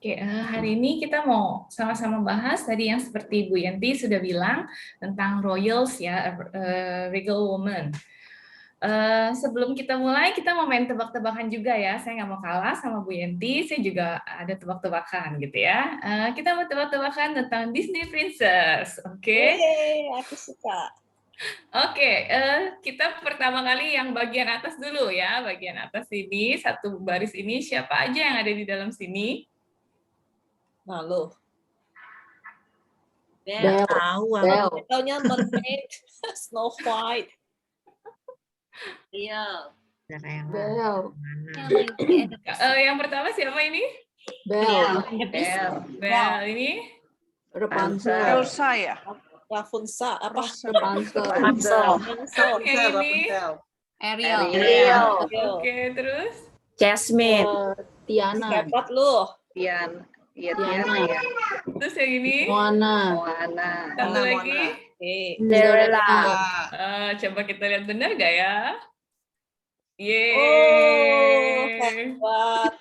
Oke, hari ini kita mau sama-sama bahas tadi yang seperti Bu Yanti sudah bilang tentang royals ya, regal woman. Sebelum kita mulai, kita mau main tebak-tebakan juga ya. Saya nggak mau kalah sama Bu Yanti, saya juga ada tebak-tebakan gitu ya. Kita mau tebak-tebakan tentang Disney Princess, oke? Yeay, aku suka. Oke, kita pertama kali yang bagian atas dulu ya. Bagian atas ini, satu baris ini, siapa aja yang ada di dalam sini? Nah, lo. Belle. Tahu aku. Taunya mermaid, Snow White. Iya. Belle. Yang pertama siapa ini? Belle. Belle ini? Rapunzel. Elsa ya? Rapunzel. Apa? Rapunzel. Yang ini? Ariel. Oke, terus? Jasmine. Tiana. Hebat lu. Tiana ya. Terus yang ini? Moana. Satu lagi? Cinderella. Coba kita lihat benar gak ya? Yeay. Oh, hebat.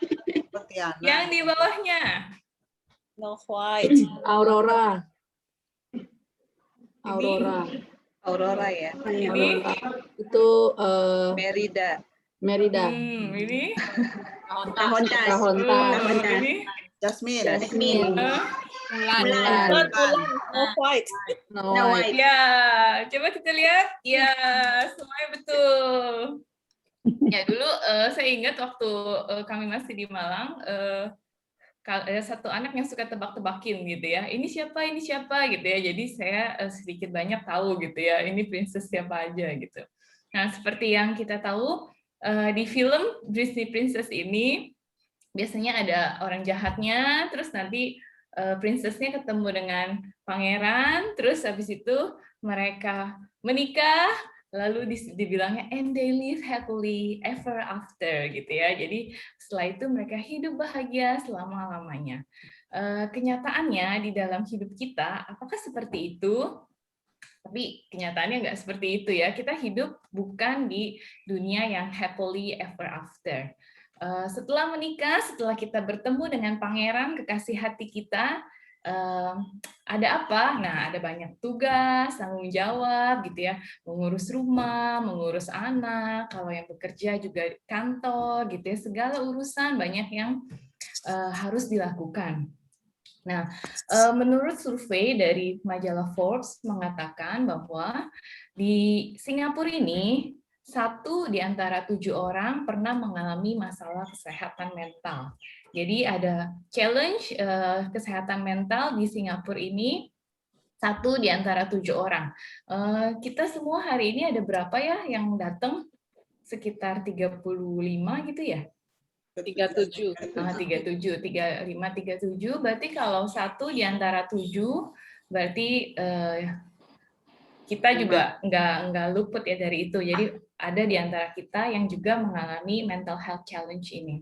Yang di bawahnya? Snow White. Aurora ya. Ini? Itu Merida. Ini? Pocahontas. Ini? Jasmine. Mulan. Snow White. Snow White. Ya, coba kita lihat. Ya, semuanya betul. Ya, dulu saya ingat waktu kami masih di Malang, ada satu anak yang suka tebak-tebakin gitu ya. Ini siapa gitu ya. Jadi saya sedikit banyak tahu gitu ya. Ini princess siapa aja gitu. Nah, seperti yang kita tahu di film Disney Princess ini biasanya ada orang jahatnya, terus nanti princessnya ketemu dengan pangeran, terus habis itu mereka menikah, lalu dibilangnya and they live happily ever after gitu ya. Jadi setelah itu mereka hidup bahagia selama-lamanya. Kenyataannya di dalam hidup kita apakah seperti itu? Tapi kenyataannya nggak seperti itu ya. Kita hidup bukan di dunia yang happily ever after. Setelah menikah, setelah kita bertemu dengan pangeran kekasih hati kita, ada apa? Nah, ada banyak tugas, tanggung jawab gitu ya, mengurus rumah, mengurus anak, kalau yang bekerja juga kantor gitu ya, segala urusan banyak yang harus dilakukan. Nah, menurut survei dari majalah Forbes mengatakan bahwa di Singapura ini 1 di antara 7 orang pernah mengalami masalah kesehatan mental. Jadi ada challenge kesehatan mental di Singapura ini 1 di antara 7 orang. Kita semua hari ini ada berapa ya yang datang? Sekitar 35 gitu ya? 37. 35, 37. Berarti kalau 1 di antara 7, berarti kita juga nggak luput ya dari itu. Jadi ada di antara kita yang juga mengalami mental health challenge ini.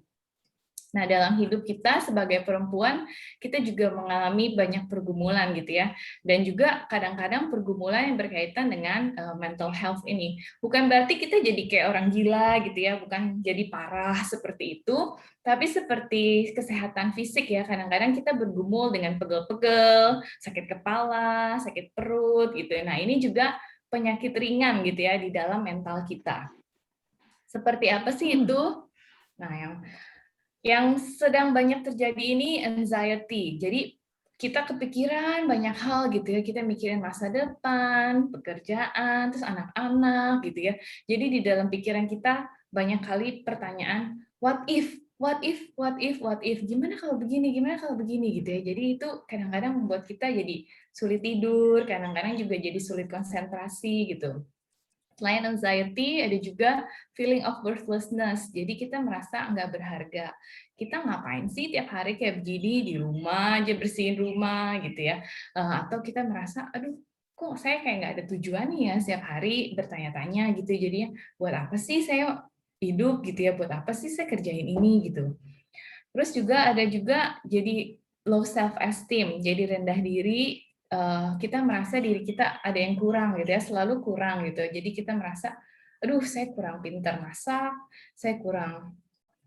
Nah, dalam hidup kita sebagai perempuan, kita juga mengalami banyak pergumulan gitu ya. Dan juga kadang-kadang pergumulan yang berkaitan dengan mental health ini. Bukan berarti kita jadi kayak orang gila gitu ya, bukan jadi parah seperti itu, tapi seperti kesehatan fisik ya, kadang-kadang kita bergumul dengan pegel-pegel, sakit kepala, sakit perut gitu ya. Nah, ini juga penyakit ringan gitu ya di dalam mental kita. Seperti apa sih itu? Nah, yang sedang banyak terjadi ini anxiety. Jadi kita kepikiran banyak hal gitu ya. Kita mikirin masa depan, pekerjaan, terus anak-anak gitu ya. Jadi di dalam pikiran kita banyak kali pertanyaan what if, what if, what if, what if. Gimana kalau begini gitu ya. Jadi itu kadang-kadang membuat kita jadi sulit tidur, kadang-kadang juga jadi sulit konsentrasi gitu. Selain anxiety, ada juga feeling of worthlessness. Jadi kita merasa nggak berharga. Kita ngapain sih tiap hari kayak begini, di rumah aja bersihin rumah gitu ya. Atau kita merasa, aduh kok saya kayak nggak ada tujuan nih ya setiap hari bertanya-tanya gitu. Jadinya buat apa sih saya hidup gitu ya, buat apa sih saya kerjain ini gitu. Terus juga ada juga jadi low self esteem, jadi rendah diri. Kita merasa diri kita ada yang kurang gitu ya, selalu kurang gitu. Jadi kita merasa, aduh saya kurang pintar masak, saya kurang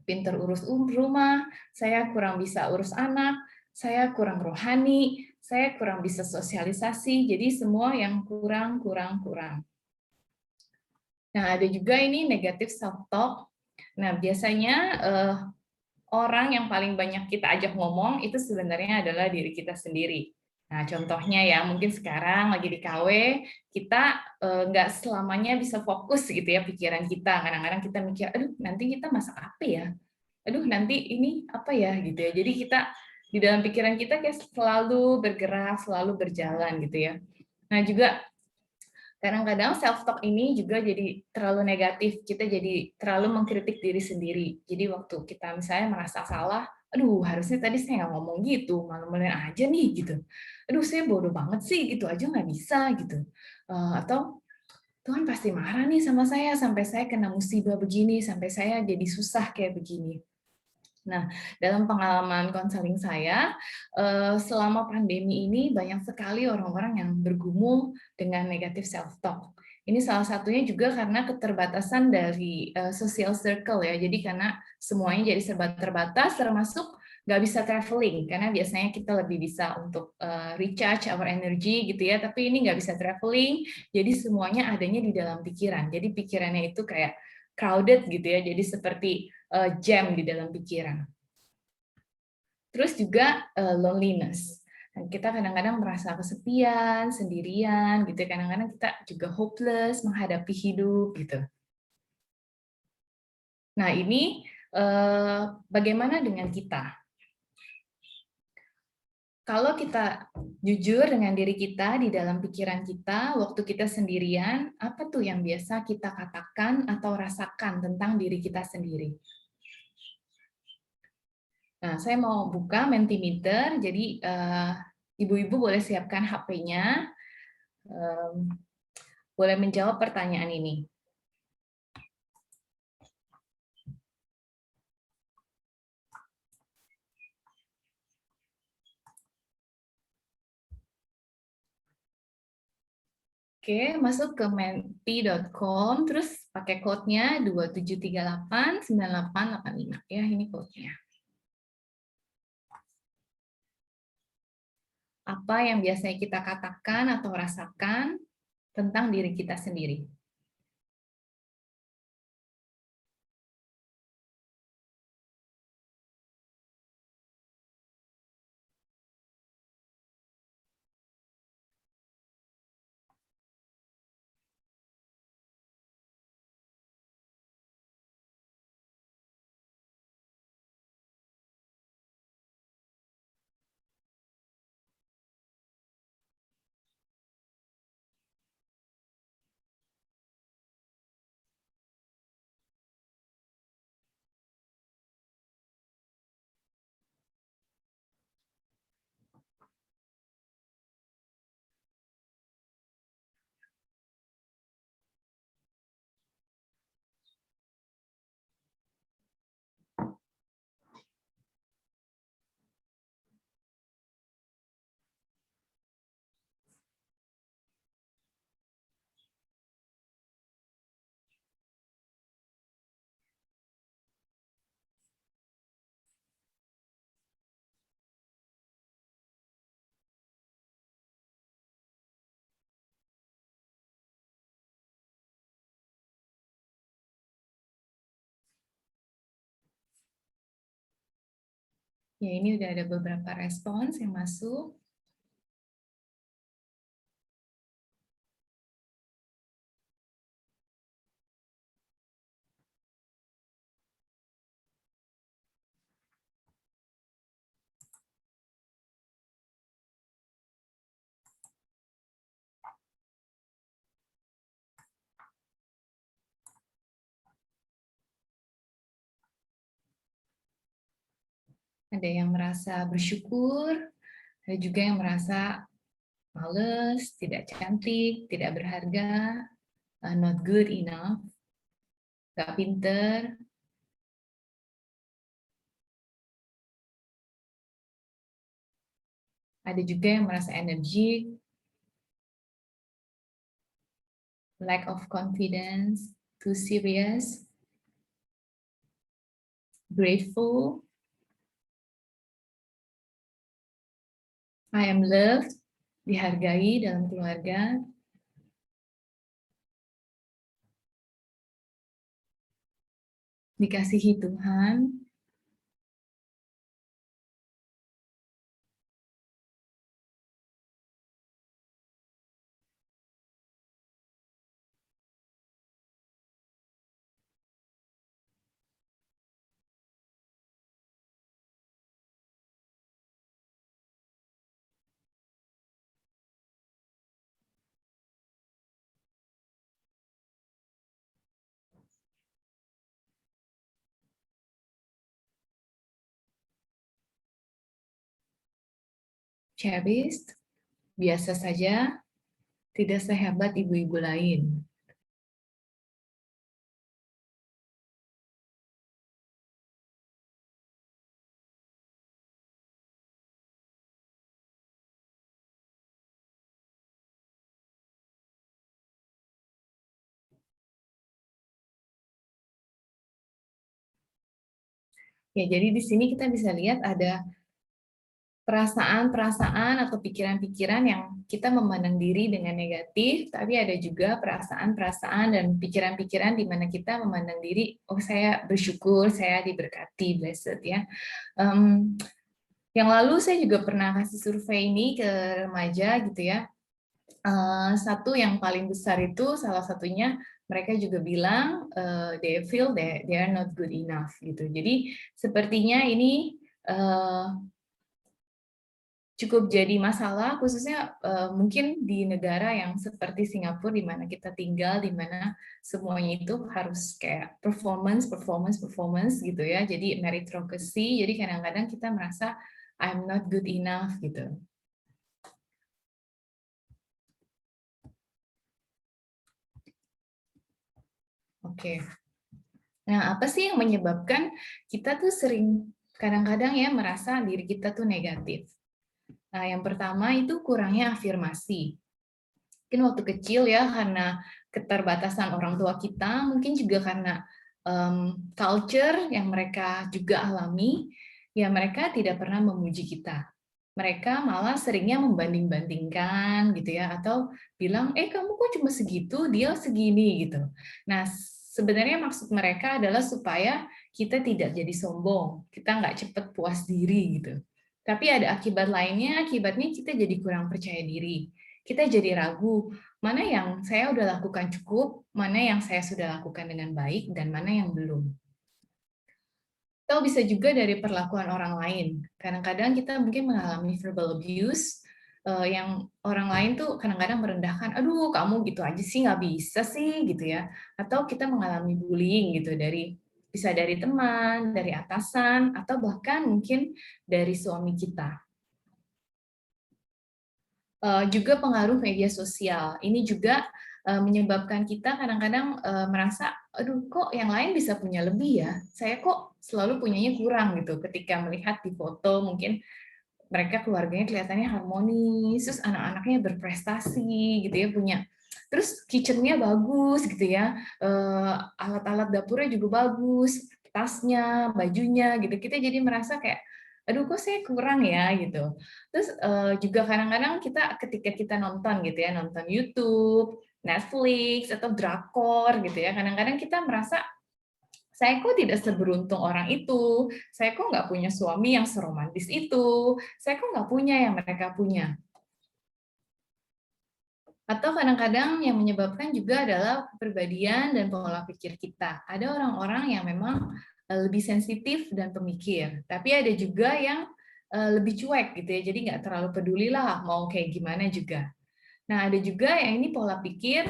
pinter urus rumah, saya kurang bisa urus anak, saya kurang rohani, saya kurang bisa sosialisasi, jadi semua yang kurang. Nah, ada juga ini negatif self-talk. Nah, biasanya orang yang paling banyak kita ajak ngomong itu sebenarnya adalah diri kita sendiri. Nah, contohnya ya, mungkin sekarang lagi di KW, kita nggak selamanya bisa fokus gitu ya pikiran kita. Kadang-kadang kita mikir, aduh nanti kita masak apa ya? Aduh nanti ini apa ya gitu ya. Jadi kita di dalam pikiran kita kayak selalu bergerak, selalu berjalan gitu ya. Nah, juga kadang-kadang self-talk ini juga jadi terlalu negatif, kita jadi terlalu mengkritik diri sendiri. Jadi waktu kita misalnya merasa salah, aduh harusnya tadi saya nggak ngomong gitu, malu-maluin aja nih gitu. Aduh saya bodoh banget sih, gitu aja nggak bisa gitu. Atau Tuhan pasti marah nih sama saya, sampai saya kena musibah begini, sampai saya jadi susah kayak begini. Nah, dalam pengalaman konseling saya, selama pandemi ini banyak sekali orang-orang yang bergumul dengan negatif self-talk. Ini salah satunya juga karena keterbatasan dari social circle ya. Jadi karena semuanya jadi serba terbatas, termasuk nggak bisa traveling. Karena biasanya kita lebih bisa untuk recharge our energy gitu ya. Tapi ini nggak bisa traveling, jadi semuanya adanya di dalam pikiran. Jadi pikirannya itu kayak crowded gitu ya. Jadi seperti jam di dalam pikiran. Terus juga loneliness. Dan kita kadang-kadang merasa kesepian, sendirian, gitu. Kadang-kadang kita juga hopeless menghadapi hidup, gitu. Nah, ini bagaimana dengan kita? Kalau kita jujur dengan diri kita di dalam pikiran kita, waktu kita sendirian, apa tuh yang biasa kita katakan atau rasakan tentang diri kita sendiri? Nah, saya mau buka Mentimeter, jadi ibu-ibu boleh siapkan HP-nya, boleh menjawab pertanyaan ini. Oke, masuk ke menti.com, terus pakai code-nya 27389885 ya, ini code-nya. Apa yang biasanya kita katakan atau rasakan tentang diri kita sendiri? Ya, ini udah ada beberapa respons yang masuk. Ada yang merasa bersyukur, ada juga yang merasa males, tidak cantik, tidak berharga, not good enough, gak pinter. Ada juga yang merasa energi, lack of confidence, too serious. grateful, I am loved, dihargai dalam keluarga, dikasihi Tuhan, cherished, biasa saja, tidak sehebat ibu-ibu lain. Ya, jadi di sini kita bisa lihat ada perasaan-perasaan atau pikiran-pikiran yang kita memandang diri dengan negatif, tapi ada juga perasaan-perasaan dan pikiran-pikiran di mana kita memandang diri, oh saya bersyukur, saya diberkati, blessed ya. Yang lalu saya juga pernah kasih survei ini ke remaja gitu ya. Satu yang paling besar itu salah satunya mereka juga bilang they feel that they are not good enough gitu. Jadi sepertinya ini cukup jadi masalah khususnya mungkin di negara yang seperti Singapura di mana kita tinggal, di mana semuanya itu harus kayak performance gitu ya. Jadi meritocracy. Jadi kadang-kadang kita merasa I'm not good enough gitu. Oke. Nah, apa sih yang menyebabkan kita tuh sering kadang-kadang ya merasa diri kita tuh negatif? Nah, yang pertama itu kurangnya afirmasi. Mungkin waktu kecil ya karena keterbatasan orang tua kita, mungkin juga karena culture yang mereka juga alami, ya mereka tidak pernah memuji kita. Mereka malah seringnya membanding-bandingkan gitu ya, atau bilang, kamu kok cuma segitu, dia segini gitu. Nah, sebenarnya maksud mereka adalah supaya kita tidak jadi sombong, kita nggak cepat puas diri gitu. Tapi ada akibat lainnya, akibatnya kita jadi kurang percaya diri. Kita jadi ragu, mana yang saya udah lakukan cukup, mana yang saya sudah lakukan dengan baik, dan mana yang belum. Atau bisa juga dari perlakuan orang lain. Kadang-kadang kita mungkin mengalami verbal abuse, yang orang lain tuh kadang-kadang merendahkan, aduh kamu gitu aja sih, nggak bisa sih, gitu ya. Atau kita mengalami bullying gitu, bisa dari teman, dari atasan, atau bahkan mungkin dari suami kita. Juga pengaruh media sosial. Ini juga menyebabkan kita kadang-kadang merasa, aduh kok yang lain bisa punya lebih ya, saya kok selalu punyanya kurang gitu. Ketika melihat di foto mungkin mereka keluarganya kelihatannya harmonis, terus anak-anaknya berprestasi gitu ya, terus kitchennya bagus gitu ya, alat-alat dapurnya juga bagus, tasnya, bajunya gitu. Kita jadi merasa kayak, aduh kok saya kurang ya gitu. Terus juga kadang-kadang ketika kita nonton gitu ya, nonton YouTube, Netflix atau drakor gitu ya, kadang-kadang kita merasa saya kok tidak seberuntung orang itu, saya kok nggak punya suami yang seromantis itu, saya kok nggak punya yang mereka punya. Atau kadang-kadang yang menyebabkan juga adalah kepribadian dan pola pikir kita. Ada orang-orang yang memang lebih sensitif dan pemikir, tapi ada juga yang lebih cuek gitu ya, jadi nggak terlalu peduli lah mau kayak gimana juga. Nah, ada juga yang ini pola pikir,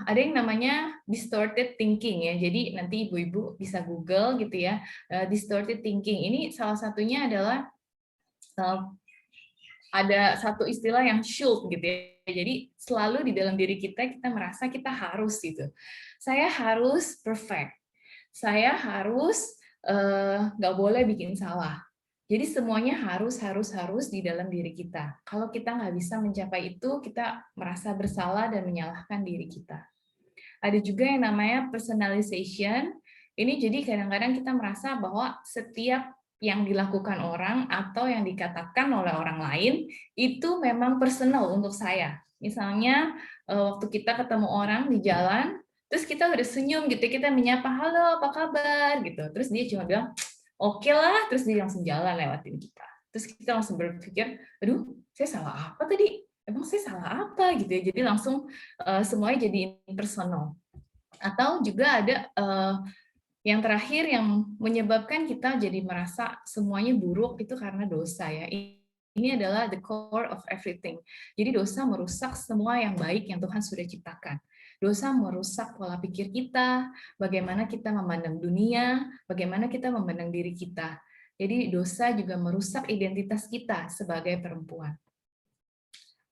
ada yang namanya distorted thinking ya. Jadi nanti ibu-ibu bisa Google gitu ya. Distorted thinking ini salah satunya adalah ada satu istilah yang should gitu ya. Jadi selalu di dalam diri kita merasa kita harus gitu. Saya harus perfect. Saya harus nggak boleh bikin salah. Jadi semuanya harus di dalam diri kita. Kalau kita nggak bisa mencapai itu, kita merasa bersalah dan menyalahkan diri kita. Ada juga yang namanya personalization. Ini jadi kadang-kadang kita merasa bahwa setiap yang dilakukan orang atau yang dikatakan oleh orang lain itu memang personal untuk saya. Misalnya waktu kita ketemu orang di jalan, terus kita udah senyum gitu, kita menyapa, halo apa kabar gitu. Terus dia cuma bilang, oke lah, terus dia langsung jalan lewatin kita. Terus kita langsung berpikir, aduh, saya salah apa tadi? Emang saya salah apa gitu ya? Jadi langsung semuanya jadi impersonal. Atau juga ada yang terakhir yang menyebabkan kita jadi merasa semuanya buruk itu karena dosa ya. Ini adalah the core of everything. Jadi dosa merusak semua yang baik yang Tuhan sudah ciptakan. Dosa merusak pola pikir kita, bagaimana kita memandang dunia, bagaimana kita memandang diri kita. Jadi dosa juga merusak identitas kita sebagai perempuan.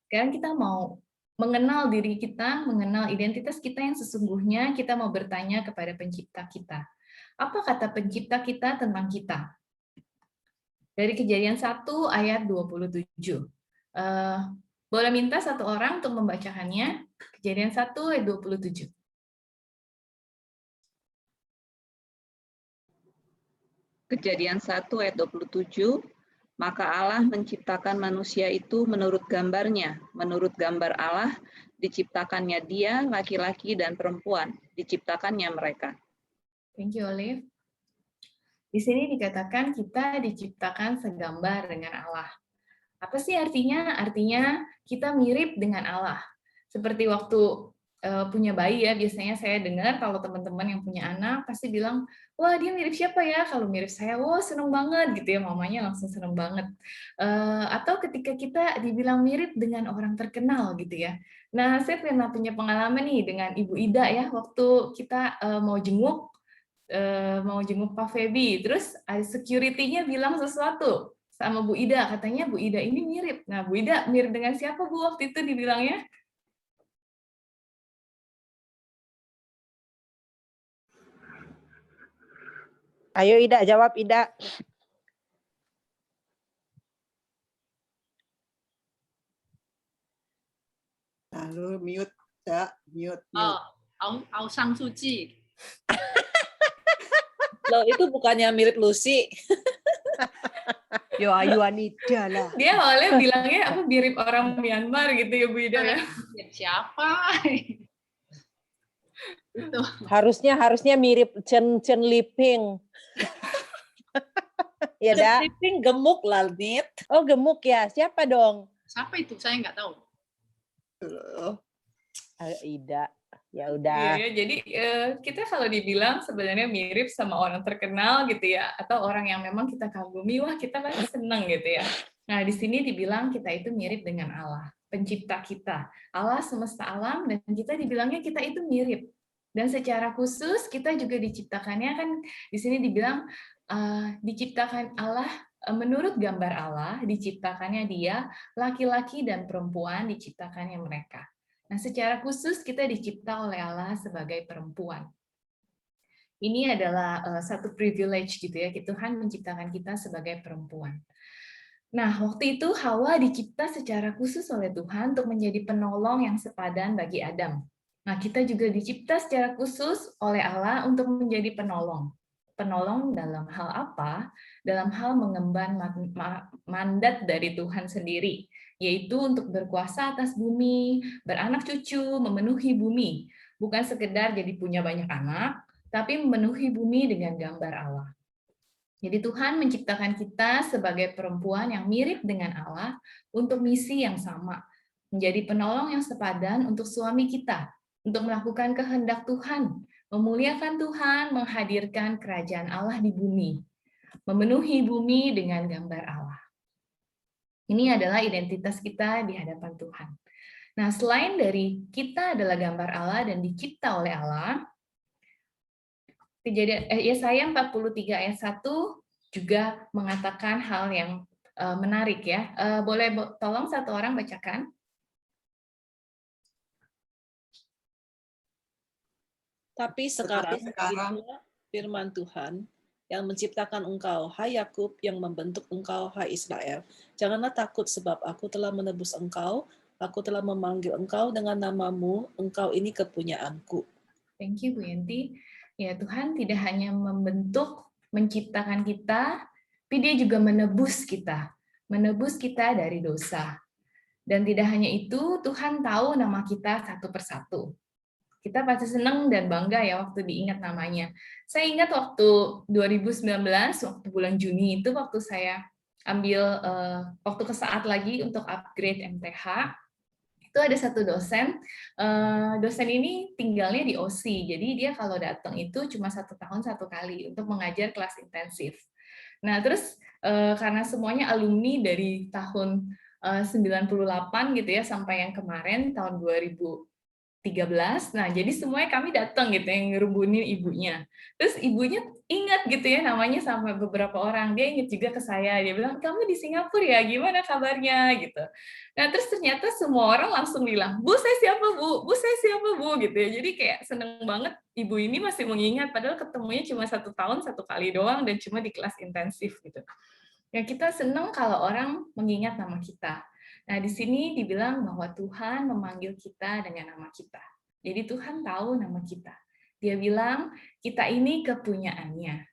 Sekarang kita mau mengenal diri kita, mengenal identitas kita yang sesungguhnya, kita mau bertanya kepada pencipta kita. Apa kata pencipta kita tentang kita? Dari Kejadian 1 ayat 27. Boleh minta satu orang untuk membacakannya? Kejadian 1 ayat 27. Kejadian 1 ayat 27, maka Allah menciptakan manusia itu menurut gambarnya. Menurut gambar Allah, diciptakannya dia, laki-laki dan perempuan. Diciptakannya mereka. Thank you, Olive. Di sini dikatakan kita diciptakan segambar dengan Allah. Apa sih artinya? Artinya kita mirip dengan Allah. Seperti waktu punya bayi ya, biasanya saya dengar kalau teman-teman yang punya anak pasti bilang, wah dia mirip siapa ya? Kalau mirip saya, wah seneng banget gitu ya, mamanya langsung seneng banget. Atau ketika kita dibilang mirip dengan orang terkenal gitu ya. Nah, saya pernah punya pengalaman nih dengan Ibu Ida ya, waktu kita mau jenguk Pak Feby, terus security-nya bilang sesuatu sama Bu Ida, katanya Bu Ida ini mirip. Nah, Bu Ida mirip dengan siapa Bu waktu itu dibilangnya? Ayo Ida, jawab Ida. Lalu mute, ya, mute. Aung San Suu Kyi. Loh, itu bukannya mirip Lucy? Yo Ayu Anida lah. Dia awalnya bilangnya apa mirip orang Myanmar gitu ya Bu Ida ya. Siapa? Itu. Harusnya mirip Chen Liping. Ya dah. Liping gemuk lah, Nit. Oh gemuk ya. Siapa dong? Siapa itu? Saya nggak tahu. Ayo Ida. Ya udah. Iya, jadi kita kalau dibilang sebenarnya mirip sama orang terkenal gitu ya, atau orang yang memang kita kagumi, wah kita pasti seneng gitu ya. Nah di sini dibilang kita itu mirip dengan Allah, pencipta kita, Allah semesta alam, dan kita dibilangnya kita itu mirip. Dan secara khusus kita juga diciptakannya kan di sini dibilang diciptakan Allah menurut gambar Allah, diciptakannya Dia, laki-laki dan perempuan diciptakannya mereka. Nah, secara khusus kita dicipta oleh Allah sebagai perempuan. Ini adalah satu privilege gitu ya, Tuhan menciptakan kita sebagai perempuan. Nah, waktu itu Hawa dicipta secara khusus oleh Tuhan untuk menjadi penolong yang sepadan bagi Adam. Nah, kita juga dicipta secara khusus oleh Allah untuk menjadi penolong. Penolong dalam hal apa? Dalam hal mengemban mandat dari Tuhan sendiri, yaitu untuk berkuasa atas bumi, beranak cucu, memenuhi bumi. Bukan sekedar jadi punya banyak anak, tapi memenuhi bumi dengan gambar Allah. Jadi Tuhan menciptakan kita sebagai perempuan yang mirip dengan Allah untuk misi yang sama, menjadi penolong yang sepadan untuk suami kita, untuk melakukan kehendak Tuhan, memuliakan Tuhan, menghadirkan kerajaan Allah di bumi, memenuhi bumi dengan gambar Allah. Ini adalah identitas kita di hadapan Tuhan. Nah, selain dari kita adalah gambar Allah dan dicipta oleh Allah, Yesaya 43 ayat 1 juga mengatakan hal yang menarik ya. Boleh tolong satu orang bacakan? Tapi sekarang firman Tuhan yang menciptakan engkau, hai Yakub, yang membentuk engkau, hai Israel. Janganlah takut sebab aku telah menebus engkau, aku telah memanggil engkau dengan namamu, engkau ini kepunyaanku. Thank you, Bu Yanti. Ya, Tuhan tidak hanya membentuk, menciptakan kita, tapi Dia juga menebus kita dari dosa. Dan tidak hanya itu, Tuhan tahu nama kita satu persatu. Kita pasti senang dan bangga ya waktu diingat namanya. Saya ingat waktu 2019, waktu bulan Juni itu, waktu saya ambil waktu ke saat lagi untuk upgrade MTH, itu ada satu dosen, dosen ini tinggalnya di OC, jadi dia kalau datang itu cuma 1 tahun 1 kali untuk mengajar kelas intensif. Nah terus karena semuanya alumni dari tahun 98 gitu ya sampai yang kemarin tahun 2013, nah jadi semuanya kami datang gitu yang ngerubunin ibunya. Terus ibunya ingat gitu ya namanya sampai beberapa orang, dia ingat juga ke saya, dia bilang, kamu di Singapura ya, gimana kabarnya gitu. Nah terus ternyata semua orang langsung bilang, Bu saya siapa Bu? Bu saya siapa Bu? Gitu ya. Jadi kayak seneng banget ibu ini masih mengingat, padahal ketemunya cuma 1 tahun 1 kali doang dan cuma di kelas intensif gitu. Ya kita seneng kalau orang mengingat nama kita. Nah, di sini dibilang bahwa Tuhan memanggil kita dengan nama kita. Jadi Tuhan tahu nama kita. Dia bilang, kita ini kepunyaannya.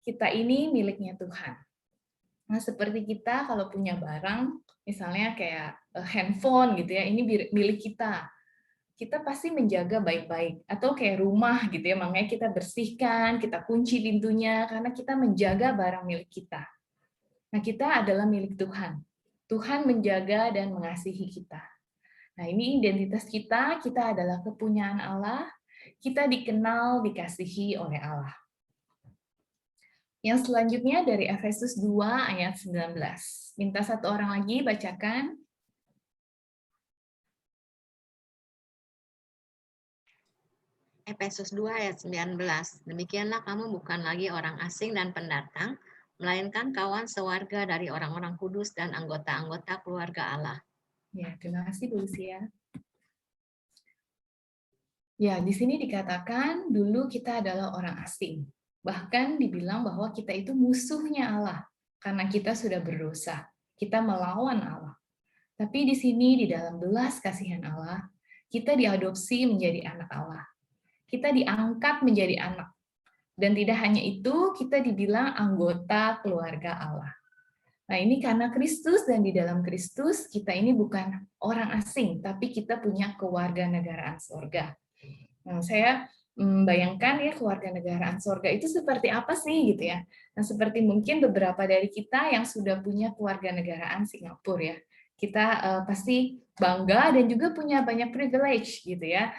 Kita ini miliknya Tuhan. Nah, seperti kita kalau punya barang, misalnya kayak handphone gitu ya, ini milik kita. Kita pasti menjaga baik-baik. Atau kayak rumah gitu ya, makanya kita bersihkan, kita kunci pintunya, karena kita menjaga barang milik kita. Nah, kita adalah milik Tuhan. Tuhan menjaga dan mengasihi kita. Nah, ini identitas kita adalah kepunyaan Allah, kita dikenal, dikasihi oleh Allah. Yang selanjutnya dari Efesus 2 ayat 19. Minta satu orang lagi bacakan. Efesus 2 ayat 19. Demikianlah kamu bukan lagi orang asing dan pendatang, melainkan kawan sewarga dari orang-orang kudus dan anggota-anggota keluarga Allah. Ya, terima kasih Bu Lucia. Ya, di sini dikatakan dulu kita adalah orang asing. Bahkan dibilang bahwa kita itu musuhnya Allah karena kita sudah berdosa. Kita melawan Allah. Tapi di sini di dalam belas kasihan Allah, kita diadopsi menjadi anak Allah. Kita diangkat menjadi anak. Dan tidak hanya itu, kita dibilang anggota keluarga Allah. Nah, ini karena Kristus dan di dalam Kristus, kita ini bukan orang asing, tapi kita punya kewarganegaraan surga. Nah, saya bayangkan ya kewarganegaraan surga itu seperti apa sih gitu ya. Nah, seperti mungkin beberapa dari kita yang sudah punya kewarganegaraan Singapura ya. Kita pasti bangga dan juga punya banyak privilege gitu ya.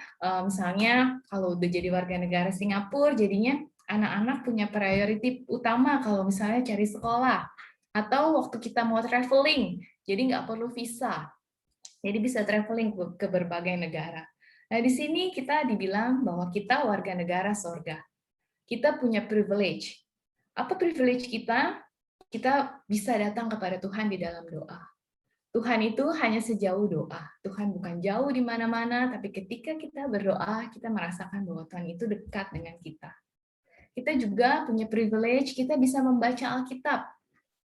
Misalnya kalau udah jadi warga negara Singapura, jadinya anak-anak punya priority utama kalau misalnya cari sekolah. Atau waktu kita mau traveling, jadi nggak perlu visa. Jadi bisa traveling ke berbagai negara. Nah, di sini kita dibilang bahwa kita warga negara surga. Kita punya privilege. Apa privilege kita? Kita bisa datang kepada Tuhan di dalam doa. Tuhan itu hanya sejauh doa. Tuhan bukan jauh di mana-mana, tapi ketika kita berdoa, kita merasakan bahwa Tuhan itu dekat dengan kita. Kita juga punya privilege, kita bisa membaca Alkitab.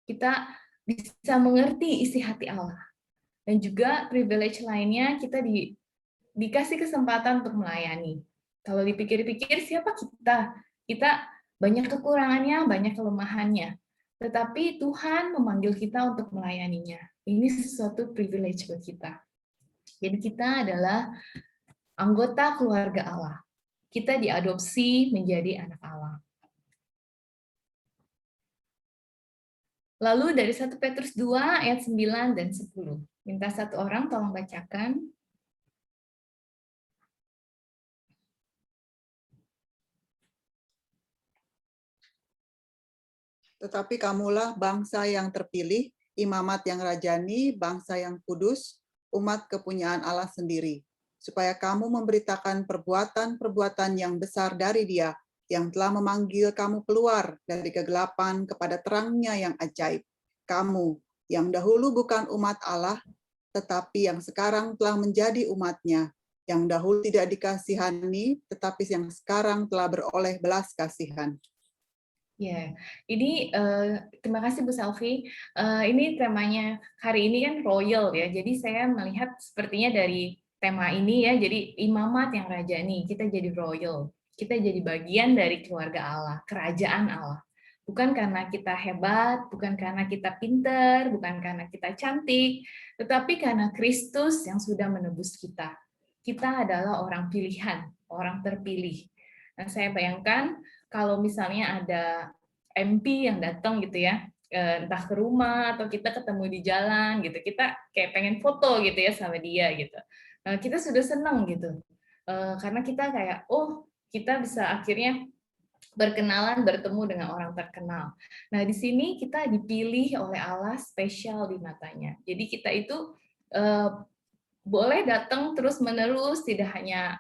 Kita bisa mengerti isi hati Allah. Dan juga privilege lainnya, kita dikasih kesempatan untuk melayani. Kalau dipikir-pikir, siapa kita? Kita banyak kekurangannya, banyak kelemahannya. Tetapi Tuhan memanggil kita untuk melayaninya. Ini sesuatu privilege buat kita. Jadi kita adalah anggota keluarga Allah. Kita diadopsi menjadi anak Allah. Lalu dari 1 Petrus 2 ayat 9 dan 10. Minta satu orang tolong bacakan. Tetapi kamulah bangsa yang terpilih, imamat yang rajani, bangsa yang kudus, umat kepunyaan Allah sendiri, supaya kamu memberitakan perbuatan-perbuatan yang besar dari Dia, yang telah memanggil kamu keluar dari kegelapan kepada terangnya yang ajaib. Kamu yang dahulu bukan umat Allah, tetapi yang sekarang telah menjadi umat-Nya, yang dahulu tidak dikasihani, tetapi yang sekarang telah beroleh belas kasihan. Ya, ini terima kasih Bu Selvi. Ini temanya hari ini kan royal ya. Jadi saya melihat sepertinya dari tema ini ya. Jadi imamat yang rajani, kita jadi royal. Kita jadi bagian dari keluarga Allah, kerajaan Allah. Bukan karena kita hebat, bukan karena kita pinter, bukan karena kita cantik, tetapi karena Kristus yang sudah menebus kita. Kita adalah orang pilihan, orang terpilih. Nah, saya bayangkan kalau misalnya ada MP yang datang gitu ya, entah ke rumah atau kita ketemu di jalan gitu, kita kayak pengen foto gitu ya sama dia gitu. Kita sudah senang gitu, karena kita kayak, oh kita bisa akhirnya berkenalan, bertemu dengan orang terkenal. Nah, di sini kita dipilih oleh Allah spesial di matanya. Jadi kita itu boleh datang terus-menerus, tidak hanya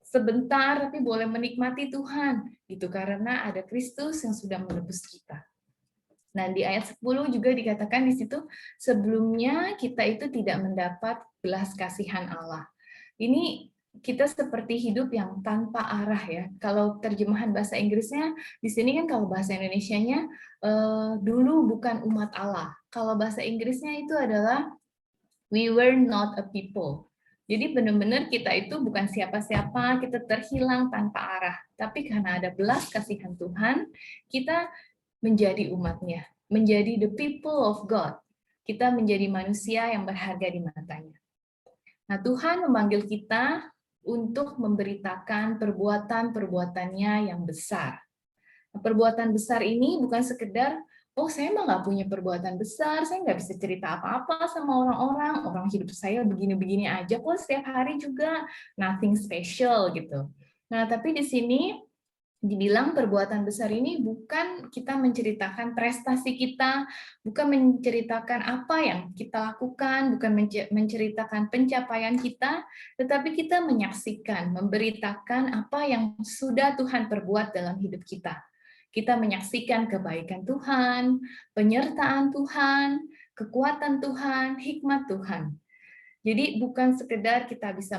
sebentar, tapi boleh menikmati Tuhan, gitu, karena ada Kristus yang sudah menebus kita. Nah, di ayat 10 juga dikatakan di situ, sebelumnya kita itu tidak mendapat belas kasihan Allah. Ini kita seperti hidup yang tanpa arah ya. Kalau terjemahan bahasa Inggrisnya, di sini kan kalau bahasa Indonesianya, dulu bukan umat Allah. Kalau bahasa Inggrisnya itu adalah, we were not a people. Jadi benar-benar kita itu bukan siapa-siapa, kita terhilang tanpa arah. Tapi karena ada belas kasihan Tuhan, kita menjadi umatnya, menjadi the people of God. Kita menjadi manusia yang berharga di matanya. Nah, Tuhan memanggil kita untuk memberitakan perbuatan-perbuatannya yang besar. Nah, perbuatan besar ini bukan sekedar, oh saya mah nggak punya perbuatan besar, saya nggak bisa cerita apa-apa sama orang hidup saya begini-begini aja kok setiap hari juga, nothing special gitu. Nah, tapi di sini dibilang perbuatan besar ini bukan kita menceritakan prestasi kita, bukan menceritakan apa yang kita lakukan, bukan menceritakan pencapaian kita, tetapi kita menyaksikan, memberitakan apa yang sudah Tuhan perbuat dalam hidup kita. Kita menyaksikan kebaikan Tuhan, penyertaan Tuhan, kekuatan Tuhan, hikmat Tuhan. Jadi bukan sekedar kita bisa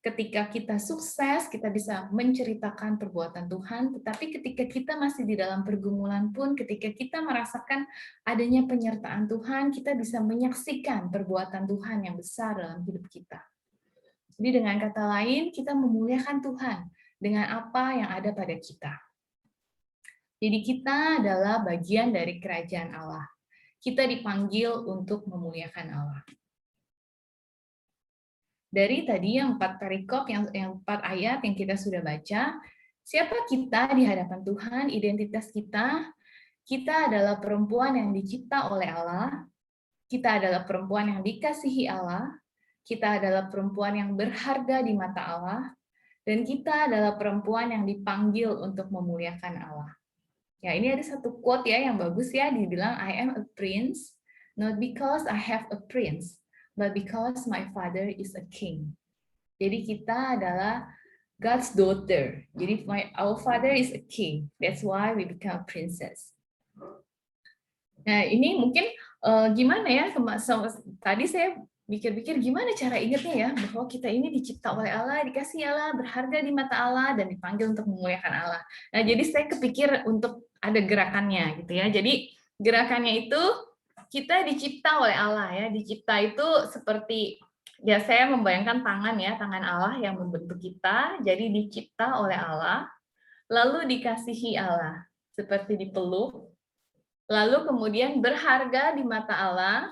ketika kita sukses, kita bisa menceritakan perbuatan Tuhan, tetapi ketika kita masih di dalam pergumulan pun, ketika kita merasakan adanya penyertaan Tuhan, kita bisa menyaksikan perbuatan Tuhan yang besar dalam hidup kita. Jadi dengan kata lain, kita memuliakan Tuhan dengan apa yang ada pada kita. Jadi kita adalah bagian dari kerajaan Allah. Kita dipanggil untuk memuliakan Allah. Dari tadi yang 4 perikop, yang 4 ayat yang kita sudah baca, siapa kita di hadapan Tuhan, identitas kita adalah perempuan yang dicipta oleh Allah, kita adalah perempuan yang dikasihi Allah, kita adalah perempuan yang berharga di mata Allah, dan kita adalah perempuan yang dipanggil untuk memuliakan Allah. Ya, ini ada satu quote ya yang bagus ya, dibilang, I am a prince, not because I have a prince, but because my father is a king. Jadi kita adalah God's daughter. Jadi our father is a king. That's why we become princess. Nah, ini mungkin gimana ya? Tadi saya pikir-pikir gimana cara ingatnya ya, bahwa kita ini dicipta oleh Allah, dikasih Allah, berharga di mata Allah, dan dipanggil untuk memuliakan Allah. Nah, jadi saya kepikir untuk ada gerakannya gitu ya. Jadi gerakannya itu kita dicipta oleh Allah ya. Dicipta itu seperti, ya saya membayangkan tangan ya, tangan Allah yang membentuk kita. Jadi dicipta oleh Allah, lalu dikasihi Allah, seperti dipeluk, lalu kemudian berharga di mata Allah,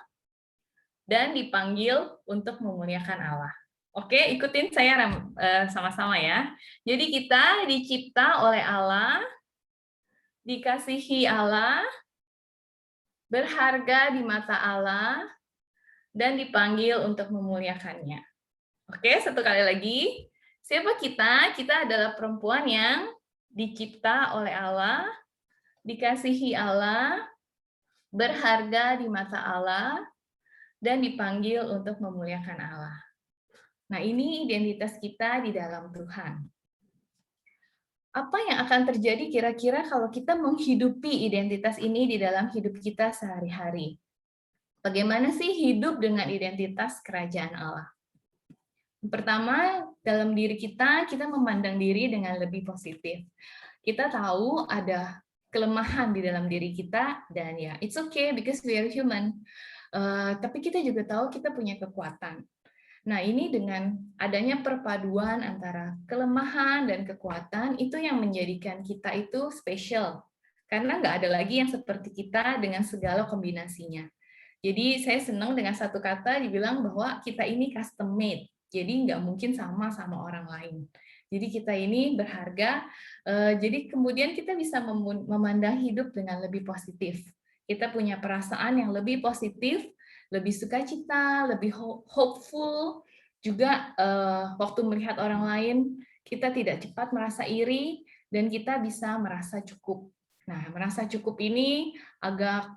dan dipanggil untuk memuliakan Allah. Oke, ikutin saya sama-sama ya. Jadi kita dicipta oleh Allah, dikasihi Allah, berharga di mata Allah, dan dipanggil untuk memuliakannya. Oke, satu kali lagi. Siapa kita? Kita adalah perempuan yang dicipta oleh Allah, dikasihi Allah, berharga di mata Allah, dan dipanggil untuk memuliakan Allah. Nah, ini identitas kita di dalam Tuhan. Apa yang akan terjadi kira-kira kalau kita menghidupi identitas ini di dalam hidup kita sehari-hari? Bagaimana sih hidup dengan identitas kerajaan Allah? Pertama, dalam diri kita memandang diri dengan lebih positif. Kita tahu ada kelemahan di dalam diri kita, dan ya, it's okay because we are human. Tapi kita juga tahu kita punya kekuatan. Nah, ini dengan adanya perpaduan antara kelemahan dan kekuatan, itu yang menjadikan kita itu spesial. Karena nggak ada lagi yang seperti kita dengan segala kombinasinya. Jadi saya senang dengan satu kata dibilang bahwa kita ini custom made. Jadi nggak mungkin sama orang lain. Jadi kita ini berharga. Jadi kemudian kita bisa memandang hidup dengan lebih positif. Kita punya perasaan yang lebih positif, lebih sukacita, lebih hopeful. Juga waktu melihat orang lain, kita tidak cepat merasa iri dan kita bisa merasa cukup. Nah, merasa cukup ini agak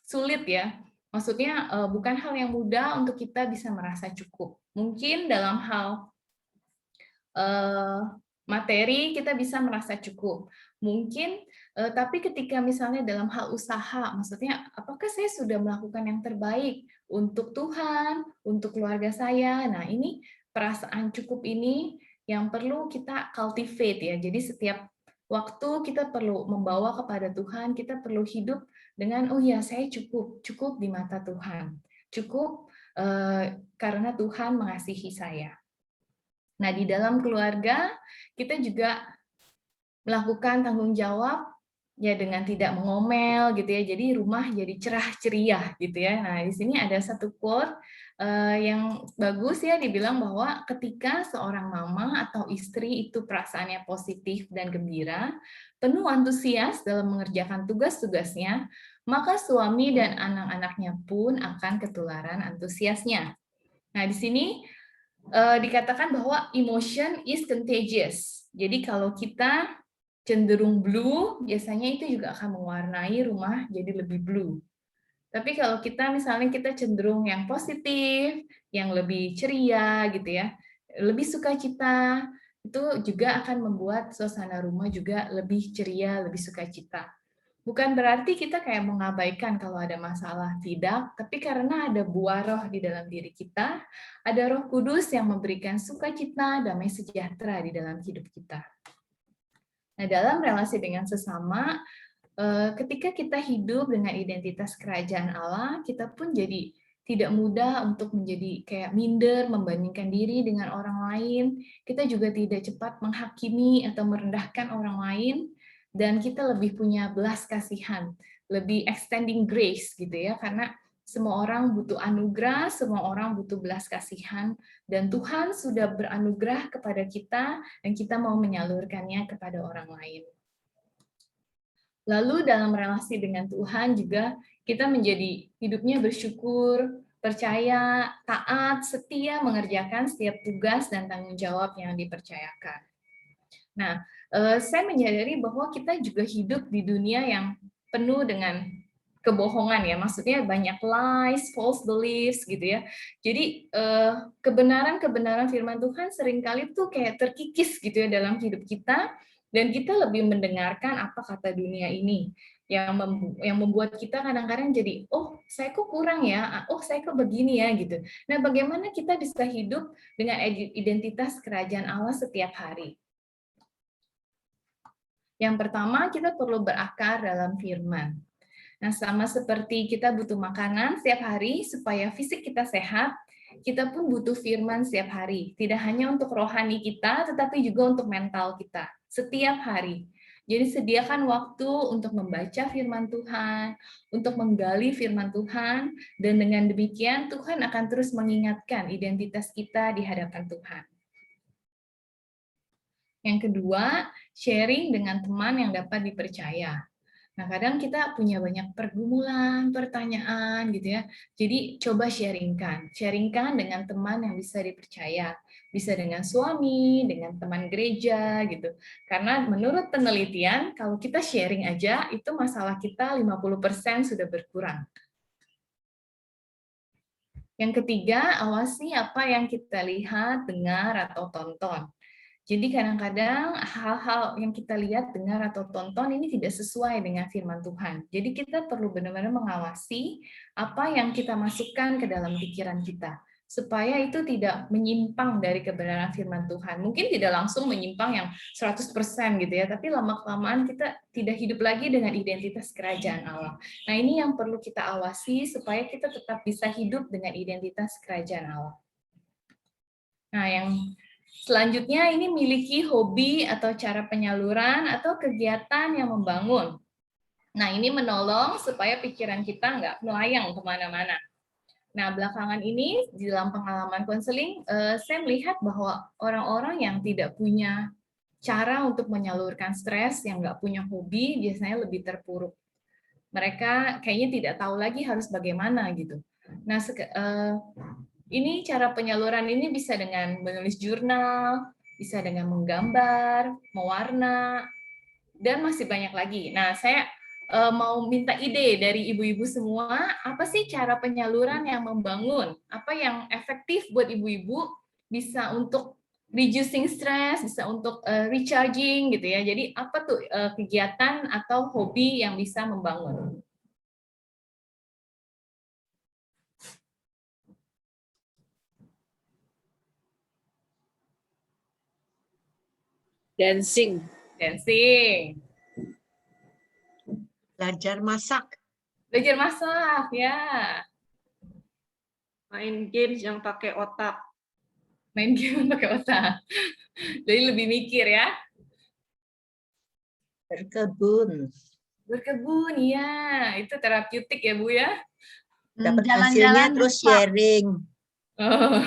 sulit ya. Maksudnya bukan hal yang mudah untuk kita bisa merasa cukup. Mungkin dalam hal materi kita bisa merasa cukup. Mungkin, tapi ketika misalnya dalam hal usaha, maksudnya apakah saya sudah melakukan yang terbaik untuk Tuhan, untuk keluarga saya? Nah, ini perasaan cukup ini yang perlu kita cultivate ya. Jadi setiap waktu kita perlu membawa kepada Tuhan, kita perlu hidup dengan, oh ya saya cukup di mata Tuhan. Cukup karena Tuhan mengasihi saya. Nah, di dalam keluarga kita juga melakukan tanggung jawab ya dengan tidak mengomel gitu ya. Jadi rumah jadi cerah ceria gitu ya. Nah, di sini ada satu quote yang bagus ya, dibilang bahwa ketika seorang mama atau istri itu perasaannya positif dan gembira, penuh antusias dalam mengerjakan tugas-tugasnya, maka suami dan anak-anaknya pun akan ketularan antusiasnya. Nah, di sini dikatakan bahwa emotion is contagious. Jadi kalau kita cenderung blue, biasanya itu juga akan mewarnai rumah jadi lebih blue. Tapi kalau kita misalnya kita cenderung yang positif, yang lebih ceria gitu ya, lebih sukacita, itu juga akan membuat suasana rumah juga lebih ceria, lebih sukacita. Bukan berarti kita kayak mengabaikan kalau ada masalah, tidak, tapi karena ada buah roh di dalam diri kita, ada Roh Kudus yang memberikan sukacita, damai sejahtera di dalam hidup kita. Nah, dalam relasi dengan sesama, ketika kita hidup dengan identitas kerajaan Allah, kita pun jadi tidak mudah untuk menjadi kayak minder, membandingkan diri dengan orang lain. Kita juga tidak cepat menghakimi atau merendahkan orang lain, dan kita lebih punya belas kasihan, lebih extending grace gitu ya, karena semua orang butuh anugerah, semua orang butuh belas kasihan, dan Tuhan sudah beranugerah kepada kita, dan kita mau menyalurkannya kepada orang lain. Lalu dalam relasi dengan Tuhan juga kita menjadi hidupnya bersyukur, percaya, taat, setia mengerjakan setiap tugas dan tanggung jawab yang dipercayakan. Nah, saya menyadari bahwa kita juga hidup di dunia yang penuh dengan kebohongan ya, maksudnya banyak lies, false beliefs gitu ya. Jadi kebenaran-kebenaran firman Tuhan seringkali tuh kayak terkikis gitu ya dalam hidup kita, dan kita lebih mendengarkan apa kata dunia ini yang membuat kita kadang-kadang jadi, oh saya kok kurang ya, oh saya kok begini ya gitu. Nah, bagaimana kita bisa hidup dengan identitas kerajaan Allah setiap hari? Yang pertama, kita perlu berakar dalam firman. Nah, sama seperti kita butuh makanan setiap hari supaya fisik kita sehat, kita pun butuh firman setiap hari. Tidak hanya untuk rohani kita, tetapi juga untuk mental kita setiap hari. Jadi sediakan waktu untuk membaca firman Tuhan, untuk menggali firman Tuhan, dan dengan demikian Tuhan akan terus mengingatkan identitas kita di hadapan Tuhan. Yang kedua, sharing dengan teman yang dapat dipercaya. Nah, kadang kita punya banyak pergumulan, pertanyaan gitu ya. Jadi coba sharingkan dengan teman yang bisa dipercaya. Bisa dengan suami, dengan teman gereja gitu. Karena menurut penelitian, kalau kita sharing aja, itu masalah kita 50% sudah berkurang. Yang ketiga, awasi apa yang kita lihat, dengar, atau tonton. Jadi kadang-kadang hal-hal yang kita lihat, dengar, atau tonton ini tidak sesuai dengan firman Tuhan. Jadi kita perlu benar-benar mengawasi apa yang kita masukkan ke dalam pikiran kita, supaya itu tidak menyimpang dari kebenaran firman Tuhan. Mungkin tidak langsung menyimpang yang 100% gitu ya, tapi lama-kelamaan kita tidak hidup lagi dengan identitas kerajaan Allah. Nah, ini yang perlu kita awasi supaya kita tetap bisa hidup dengan identitas kerajaan Allah. Nah, yang selanjutnya ini miliki hobi atau cara penyaluran atau kegiatan yang membangun. Nah, ini menolong supaya pikiran kita nggak melayang kemana-mana. Nah, belakangan ini di dalam pengalaman konseling, saya melihat bahwa orang-orang yang tidak punya cara untuk menyalurkan stres, yang nggak punya hobi, biasanya lebih terpuruk. Mereka kayaknya tidak tahu lagi harus bagaimana gitu. Nah, ini cara penyaluran ini bisa dengan menulis jurnal, bisa dengan menggambar, mewarna, dan masih banyak lagi. Nah, saya mau minta ide dari ibu-ibu semua, apa sih cara penyaluran yang membangun? Apa yang efektif buat ibu-ibu bisa untuk reducing stress, bisa untuk recharging gitu ya. Jadi apa tuh kegiatan atau hobi yang bisa membangun? Dancing. Dancing. Belajar masak. Belajar masak, ya. Main games yang pakai otak. Main game pakai otak. Jadi lebih mikir ya. Berkebun. Berkebun, ya. Itu terapeutik ya, Bu ya. Dapat hasilnya terus sharing. Oh.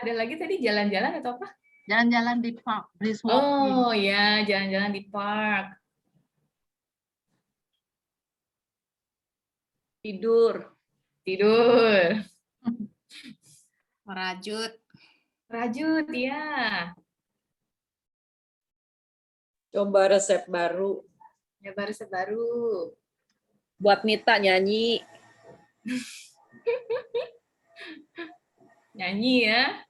Ada lagi tadi jalan-jalan atau apa? Jalan-jalan di park, brisk Oh walking. ya, jalan-jalan di park. Tidur. Tidur. Merajut. Rajut, ya. Coba resep baru. Ya, resep baru. Buat Nita nyanyi. Nyanyi ya.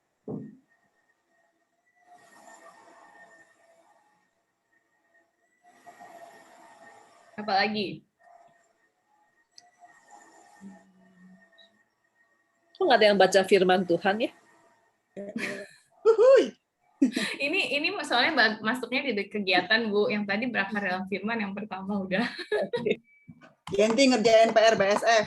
Apa lagi? Kok nggak ada yang baca firman Tuhan ya? Ini soalnya masuknya di kegiatan, Bu. Yang tadi berakar dalam firman, yang pertama udah. Yenti ngerjain PR BSF.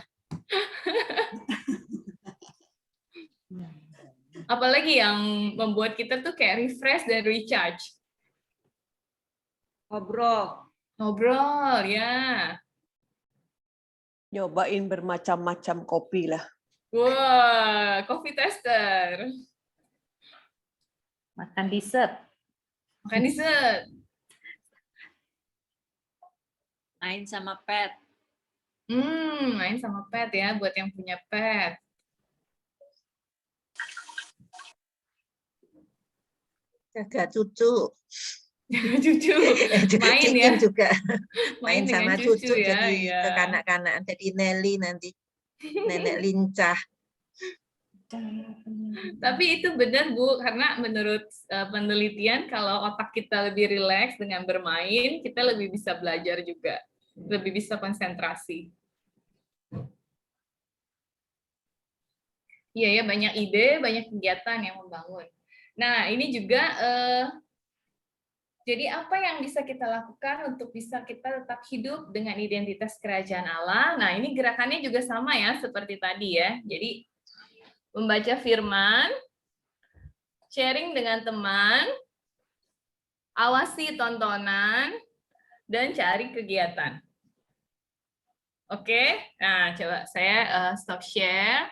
Apalagi yang membuat kita tuh kayak refresh dan recharge. Ngobrol. Ngobrol, ya. Nyobain bermacam-macam kopi lah. Wah, coffee tester. Makan dessert. Makan dessert. Main sama pet. Main sama pet ya, buat yang punya pet. Jaga cucu. Cucu. Main ya. Juga. Main sama dengan cucu ya, jadi ya. kekanak-kanakan. Jadi Nelly nanti. Nenek lincah. Tapi itu benar, Bu, karena menurut penelitian kalau otak kita lebih rileks dengan bermain, kita lebih bisa belajar juga, lebih bisa konsentrasi. Iya ya, banyak ide, banyak kegiatan yang membangun. Nah, ini juga jadi apa yang bisa kita lakukan untuk bisa kita tetap hidup dengan identitas kerajaan Allah? Nah, ini gerakannya juga sama ya, seperti tadi ya. Jadi membaca firman, sharing dengan teman, awasi tontonan, dan cari kegiatan. Oke, nah coba saya stop share.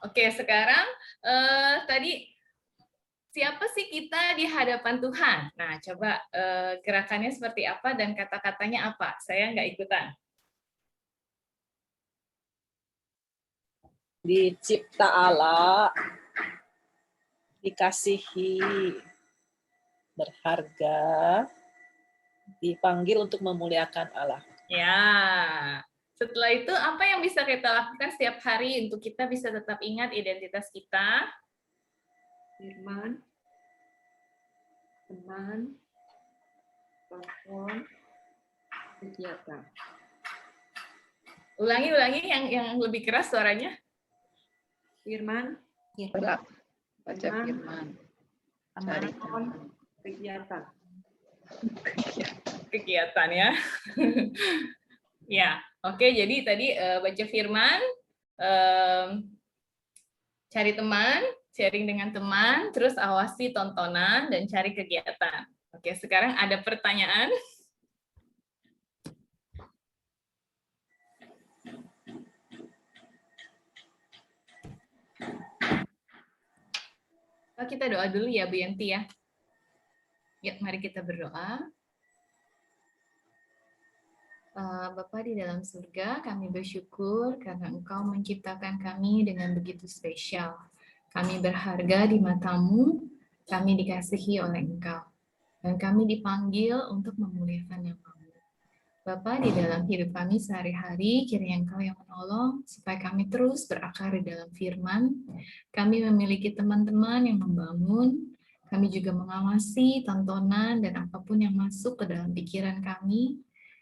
Oke, sekarang tadi siapa sih kita di hadapan Tuhan? Nah, coba gerakannya seperti apa dan kata-katanya apa? Saya nggak ikutan. Dicipta Allah, dikasihi, berharga, dipanggil untuk memuliakan Allah. Ya, setelah itu apa yang bisa kita lakukan setiap hari untuk kita bisa tetap ingat identitas kita? Firman. Teman. Telepon. Kegiatan. Ulangi yang lebih keras suaranya. Firman. Baca firman. Cari teman. Kegiatan. Kegiatan ya. Ya, oke. Jadi tadi baca firman, Cari teman, sharing dengan teman, terus awasi tontonan, dan cari kegiatan. Oke, sekarang ada pertanyaan. Kita doa dulu ya, Bu Yanti ya. Yuk, mari kita berdoa. Bapa di dalam surga, kami bersyukur karena Engkau menciptakan kami dengan begitu spesial. Kami berharga di mata-Mu, kami dikasihi oleh Engkau, dan kami dipanggil untuk memuliakan nama-Mu. Bapa, di dalam hidup kami sehari-hari, kiranya Engkau yang menolong supaya kami terus berakar di dalam firman. Kami memiliki teman-teman yang membangun, kami juga mengawasi tontonan dan apapun yang masuk ke dalam pikiran kami,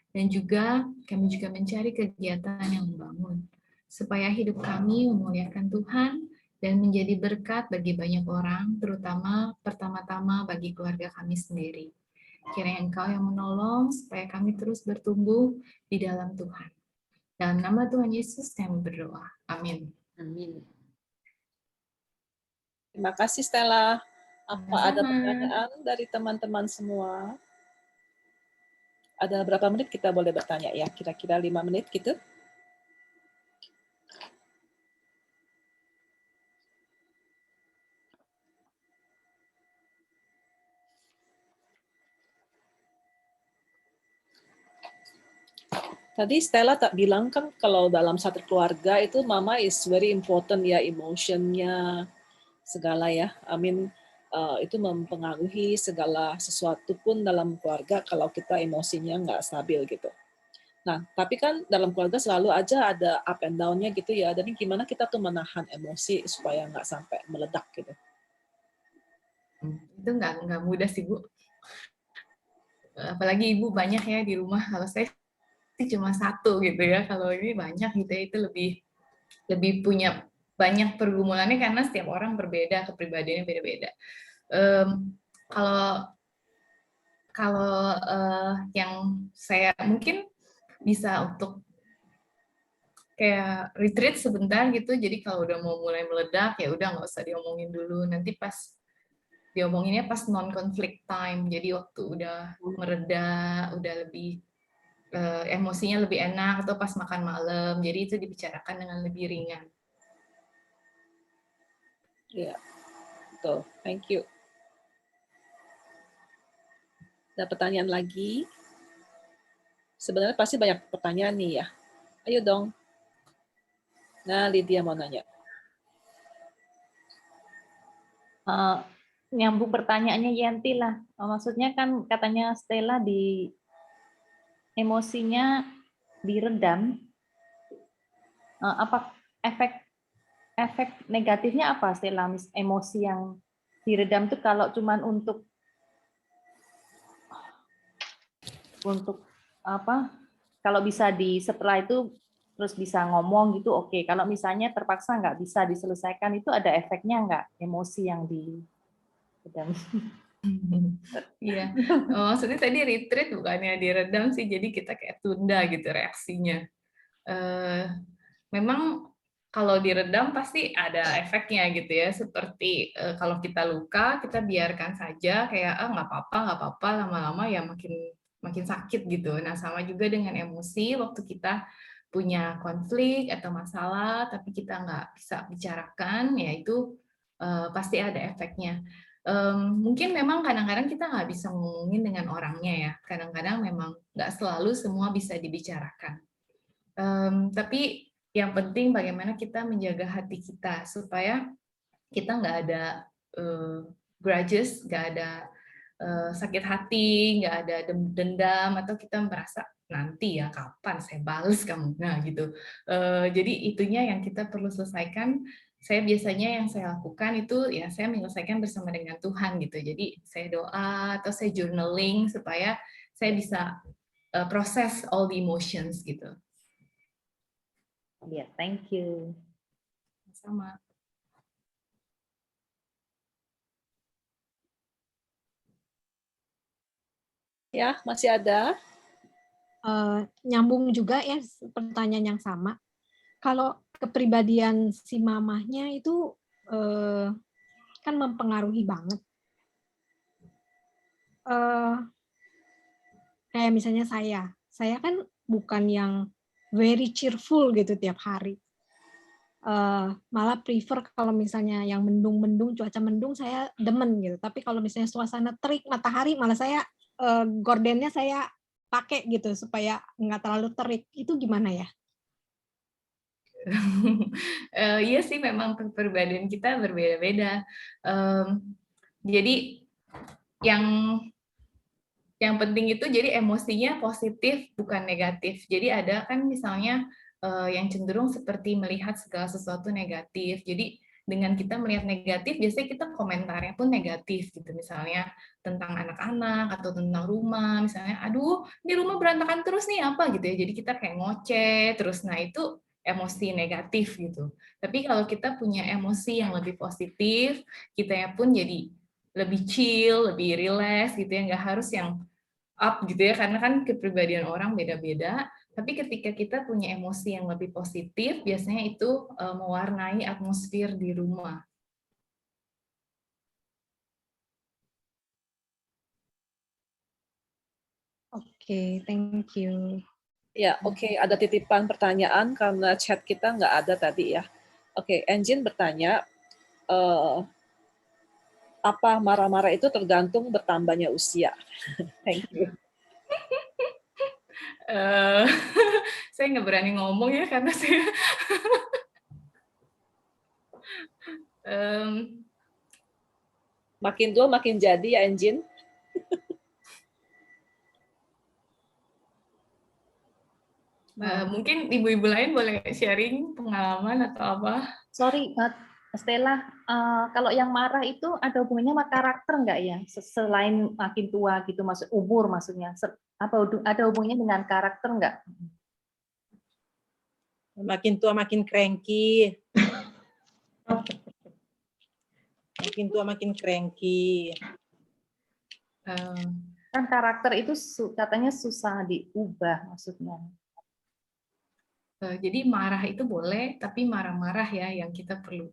dan juga kami juga mencari kegiatan yang membangun, supaya hidup kami memuliakan Tuhan dan menjadi berkat bagi banyak orang, terutama pertama-tama bagi keluarga kami sendiri. Kiranya Engkau yang menolong supaya kami terus bertumbuh di dalam Tuhan. Dalam nama Tuhan Yesus kami berdoa. Amin. Amin. Terima kasih Stella. Apa ada Sama-sama. pertanyaan dari teman-teman semua? Ada berapa menit kita boleh bertanya ya? Kira-kira 5 menit gitu? Tadi Stella tak bilang kan kalau dalam satu keluarga itu mama is very important ya, emotionnya segala ya. Itu mempengaruhi segala sesuatu pun dalam keluarga kalau kita emosinya nggak stabil gitu. Nah, tapi kan dalam keluarga selalu aja ada up and down-nya gitu ya. Jadi gimana kita tuh menahan emosi supaya nggak sampai meledak gitu. Itu nggak mudah sih, Bu. Apalagi Ibu banyak ya di rumah. Kalau saya cuma satu gitu ya. Kalau ini banyak gitu ya, itu lebih punya banyak pergumulannya karena setiap orang berbeda, kepribadiannya beda-beda. Kalau yang saya mungkin bisa untuk kayak retreat sebentar gitu. Jadi kalau udah mau mulai meledak ya udah nggak usah diomongin dulu. Nanti pas diomonginnya pas non-conflict time. Jadi waktu udah mereda, udah lebih emosinya lebih enak, atau pas makan malam. Jadi itu dibicarakan dengan lebih ringan. Iya, betul. Thank you. Ada pertanyaan lagi? Sebenarnya pasti banyak pertanyaan nih ya. Ayo dong. Nah, Lydia mau nanya. Nyambung pertanyaannya Yanti lah. Maksudnya kan katanya Stella di emosinya diredam. Apa efek negatifnya apa Stella? Emosi yang diredam itu kalau cuman untuk apa? Kalau bisa setelah itu terus bisa ngomong gitu, oke. Kalau misalnya terpaksa nggak bisa diselesaikan, itu ada efeknya nggak? Emosi yang diredam. Iya, maksudnya tadi retreat bukannya diredam sih, jadi kita kayak tunda gitu reaksinya. Memang kalau diredam pasti ada efeknya gitu ya, seperti kalau kita luka kita biarkan saja kayak nggak apa-apa, lama-lama ya makin sakit gitu. Nah sama juga dengan emosi, waktu kita punya konflik atau masalah tapi kita nggak bisa bicarakan, ya itu pasti ada efeknya. Mungkin memang kadang-kadang kita nggak bisa ngomongin dengan orangnya ya, kadang-kadang memang nggak selalu semua bisa dibicarakan. Tapi yang penting bagaimana kita menjaga hati kita supaya kita nggak ada grudges, nggak ada sakit hati, nggak ada dendam, atau kita merasa nanti ya kapan saya balas kamu, nah gitu. Jadi itunya yang kita perlu selesaikan. Saya biasanya yang saya lakukan itu ya saya menyelesaikan bersama dengan Tuhan gitu. Jadi saya doa atau saya journaling supaya saya bisa proses all the emotions gitu. Ya, thank you. Sama. Ya, masih ada. Nyambung juga ya pertanyaan yang sama. Kalau kepribadian si mamahnya itu kan mempengaruhi banget. Kayak misalnya saya kan bukan yang very cheerful gitu tiap hari. Malah prefer kalau misalnya yang mendung-mendung, cuaca mendung saya demen gitu. Tapi kalau misalnya suasana terik matahari, malah saya gordennya saya pakai gitu supaya nggak terlalu terik. Itu gimana ya? Iya sih, memang kepribadian kita berbeda-beda. Jadi yang penting itu jadi emosinya positif bukan negatif. Jadi ada kan misalnya yang cenderung seperti melihat segala sesuatu negatif. Jadi dengan kita melihat negatif, biasanya kita komentarnya pun negatif gitu. Misalnya tentang anak-anak atau tentang rumah, misalnya, aduh, ini rumah berantakan terus nih apa gitu ya. Jadi kita kayak ngoceh terus. Nah itu emosi negatif gitu. Tapi kalau kita punya emosi yang lebih positif, kitanya pun jadi lebih chill, lebih relax gitu ya. Nggak harus yang up gitu ya, karena kan kepribadian orang beda-beda. Tapi ketika kita punya emosi yang lebih positif, biasanya itu mewarnai atmosfer di rumah. Oke, thank you. Ya, oke. Ada titipan pertanyaan karena chat kita nggak ada tadi ya. Oke, Engine bertanya, apa marah-marah itu tergantung bertambahnya usia? Thank you. Saya nggak berani ngomong ya, karena saya makin tua makin jadi ya, Engine. Mungkin ibu-ibu lain boleh sharing pengalaman atau apa? Sorry, Stella, kalau yang marah itu ada hubungannya sama karakter nggak ya? Selain makin tua gitu, maksud umur maksudnya. Apa ada hubungannya dengan karakter nggak? Makin tua makin cranky. Makin tua makin cranky. Kan karakter itu katanya susah diubah maksudnya. Jadi marah itu boleh, tapi marah-marah ya yang kita perlu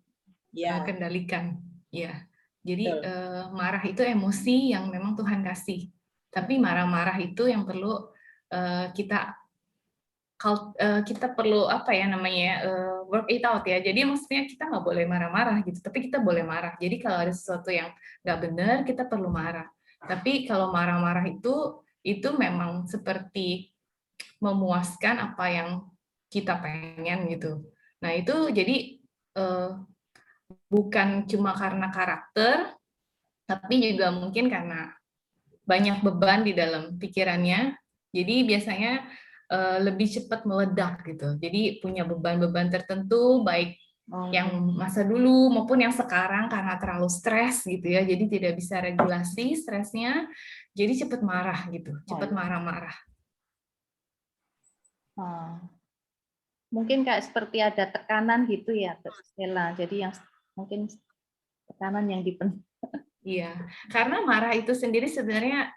kendalikan. Ya, jadi marah itu emosi yang memang Tuhan kasih. Tapi marah-marah itu yang perlu kita perlu apa ya namanya work it out ya. Jadi maksudnya kita nggak boleh marah-marah gitu, tapi kita boleh marah. Jadi kalau ada sesuatu yang nggak benar, kita perlu marah. Tapi kalau marah-marah itu memang seperti memuaskan apa yang kita pengen gitu. Nah itu jadi bukan cuma karena karakter, tapi juga mungkin karena banyak beban di dalam pikirannya. Jadi biasanya lebih cepat meledak gitu. Jadi punya beban-beban tertentu, baik yang masa dulu maupun yang sekarang karena terlalu stres gitu ya. Jadi tidak bisa regulasi stresnya, jadi cepat marah gitu, cepat marah-marah. Mungkin kayak seperti ada tekanan gitu ya, Stella. Jadi yang mungkin tekanan yang dipenuhi. Iya, karena marah itu sendiri sebenarnya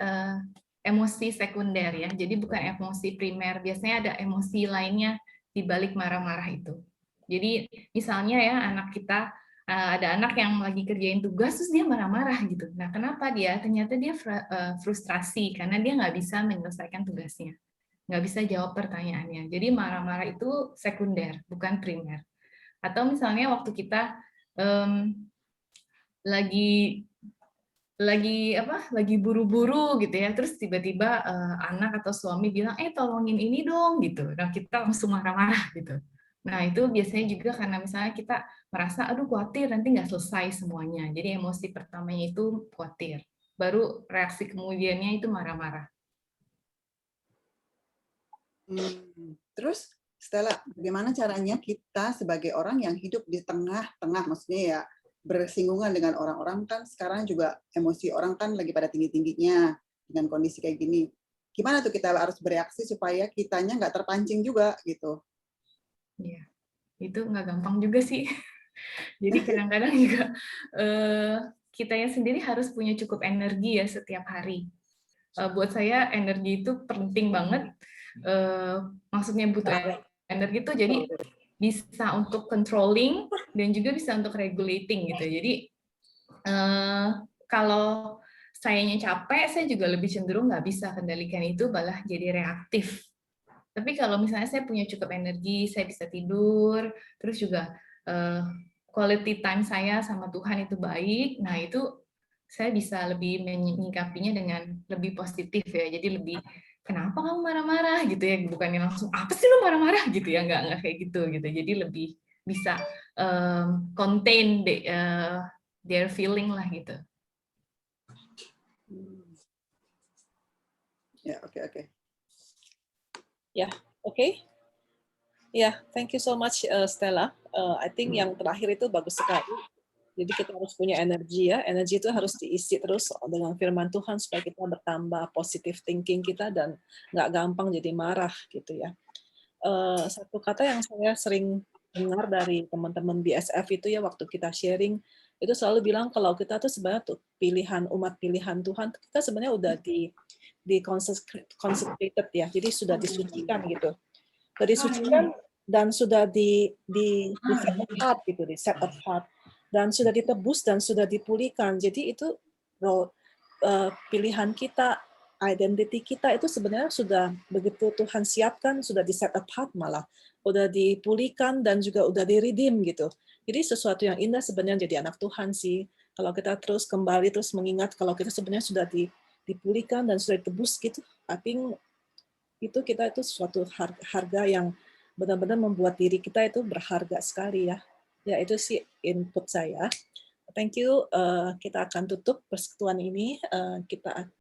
emosi sekunder ya. Jadi bukan emosi primer. Biasanya ada emosi lainnya di balik marah-marah itu. Jadi misalnya ya anak kita ada anak yang lagi kerjain tugas terus dia marah-marah gitu. Nah, kenapa dia? Ternyata dia frustrasi karena dia nggak bisa menyelesaikan tugasnya. Nggak bisa jawab pertanyaannya. Jadi marah-marah itu sekunder, bukan primer. Atau misalnya waktu kita lagi buru-buru gitu ya, terus tiba-tiba anak atau suami bilang, tolongin ini dong gitu. Nah kita langsung marah-marah gitu. Nah itu biasanya juga karena misalnya kita merasa, aduh khawatir nanti nggak selesai semuanya. Jadi emosi pertamanya itu khawatir. Baru reaksi kemudiannya itu marah-marah. Terus Stella, bagaimana caranya kita sebagai orang yang hidup di tengah-tengah, maksudnya ya bersinggungan dengan orang-orang kan sekarang juga emosi orang kan lagi pada tinggi-tingginya dengan kondisi kayak gini. Gimana tuh kita harus bereaksi supaya kitanya nggak terpancing juga gitu? Iya, itu nggak gampang juga sih. Jadi kadang-kadang juga kitanya sendiri harus punya cukup energi ya setiap hari. Buat saya energi itu penting banget. Maksudnya butuh energi itu jadi bisa untuk controlling dan juga bisa untuk regulating gitu. Jadi kalau sayanya capek, saya juga lebih cenderung nggak bisa kendalikan itu, malah jadi reaktif. Tapi kalau misalnya saya punya cukup energi, saya bisa tidur, terus juga quality time saya sama Tuhan itu baik, nah itu saya bisa lebih menyikapinya dengan lebih positif ya. Jadi lebih, kenapa kamu marah-marah gitu ya, bukannya langsung apa sih lu marah-marah gitu ya, nggak kayak gitu. Jadi lebih bisa contain their feeling lah gitu. Ya, oke. Ya, oke. Ya, thank you so much Stella. I think yang terakhir itu bagus sekali. Jadi kita harus punya energi ya. Energi itu harus diisi terus dengan firman Tuhan supaya kita bertambah positive thinking kita dan nggak gampang jadi marah gitu ya. Satu kata yang saya sering dengar dari teman-teman BSF itu ya waktu kita sharing itu selalu bilang kalau kita tuh sebenarnya tuh umat pilihan Tuhan, kita sebenarnya udah di consecrated ya, jadi sudah disucikan gitu. Sudah disucikan dan sudah di set apart gitu, di set apart dan sudah ditebus dan sudah dipulihkan. Jadi itu pilihan kita, identity kita itu sebenarnya sudah begitu Tuhan siapkan, sudah di set apart malah, udah dipulihkan dan juga udah di-redeem gitu. Jadi sesuatu yang indah sebenarnya jadi anak Tuhan sih. Kalau kita terus kembali terus mengingat kalau kita sebenarnya sudah dipulihkan dan sudah ditebus gitu, I think itu kita itu suatu harga yang benar-benar membuat diri kita itu berharga sekali ya. Ya itu sih input saya. Thank you. Kita akan tutup persekutuan ini. Kita